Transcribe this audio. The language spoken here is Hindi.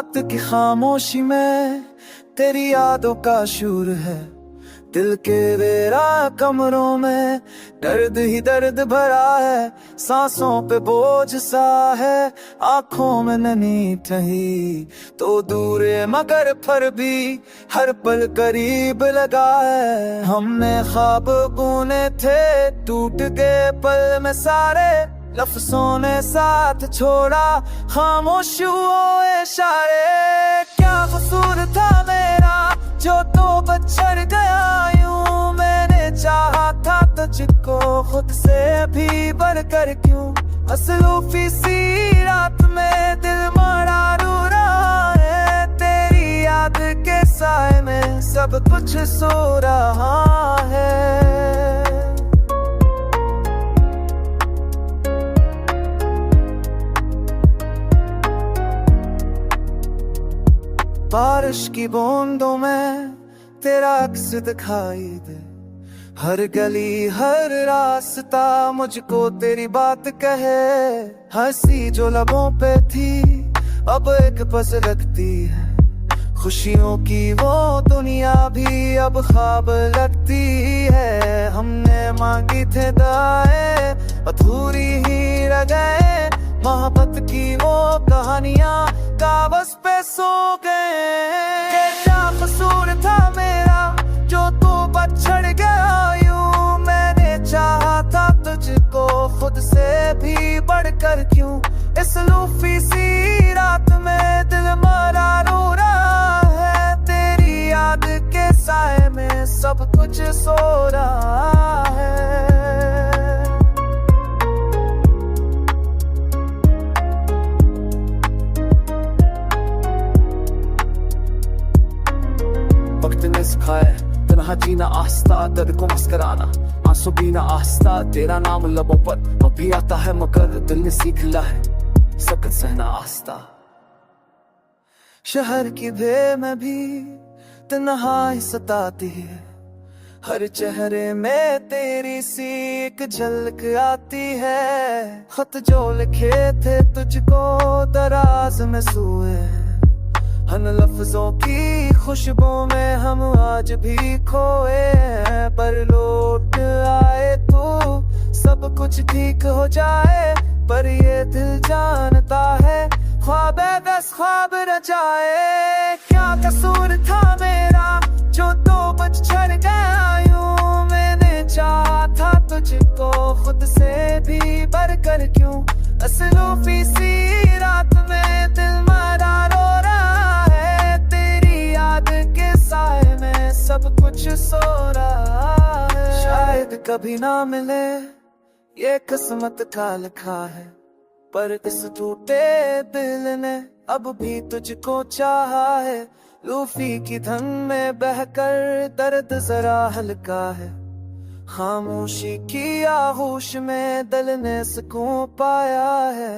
रात की खामोशी में तेरी यादों का शूर है। दिल के वेरा कमरों में दर्द ही दर्द भरा है। सांसों पे बोझ सा है, आंखों में ननी ठही तो दूर है मगर फिर भी हर पल करीब लगा है। हमने ख्वाब बुने थे टूट गए पल में सारे, लफ्जों ने साथ छोड़ा खामोश हुए इशारे। क्या कसूर था मेरा जो तो बछड़ गया यूं, मैंने चाहा था तुझको खुद से भी बढ़कर क्यों। असलूफी सी रात में दिल मरा रो रहा है, तेरी याद के साए में सब कुछ सो रहा है। बारिश की बूंदों में तेरा अक्स दिखाई दे, हर गली हर रास्ता मुझको तेरी बात कहे। हंसी जो लबों पे थी अब एक बस लगती है, खुशियों की वो दुनिया भी अब ख्वाब लगती है। हमने मांगी थे दाएं अधूरी ही रह गए, मोहब्बत की वो कहानियां कागज पे सो गए। क्या कसूर था मेरा जो तू बछड़ गया यूं, मैंने चाहा था तुझको खुद से भी बढ़कर क्यों। इस लूफी सी रात में दिल मरा रो रहा है, तेरी याद के साए में सब कुछ सो रहा है। वक्त ने सिखाया तन्हा जीना आस्था, दर्द को मस्कराना आंसू पीना आस्था। तेरा नाम लबों पर अभी आता है मगर दिल ने सीख ला है सकत सहना आस्था। शहर की भे में भी तन्हाई सताती है, हर चेहरे में तेरी सी एक झलक आती है। खत जो लिखे थे तुझको दराज में सोए, हन लफ्जों की खुशबू में हम आज भी खोए हैं। पर लौट आए तू सब कुछ ठीक हो जाए, पर ये दिल जानता है ख्वाब बस ख्वाब रचाए। क्या कसूर था मेरा जो तो बछड़ गया यूं, मैंने चाहा था तुझको खुद से भी बढ़कर क्यों। असलूफी सी रात में दिल मरा रो रहा है, तेरी याद के साए में सब कुछ सो रहा है। शायद कभी ना मिले ये किस्मत का लिखा है, पर इस टूटे दिल ने अब भी तुझको चाहा है। लूफी की धन में बहकर दर्द जरा हल्का है, खामोशी की आगोश में दिल ने सुकून पाया है।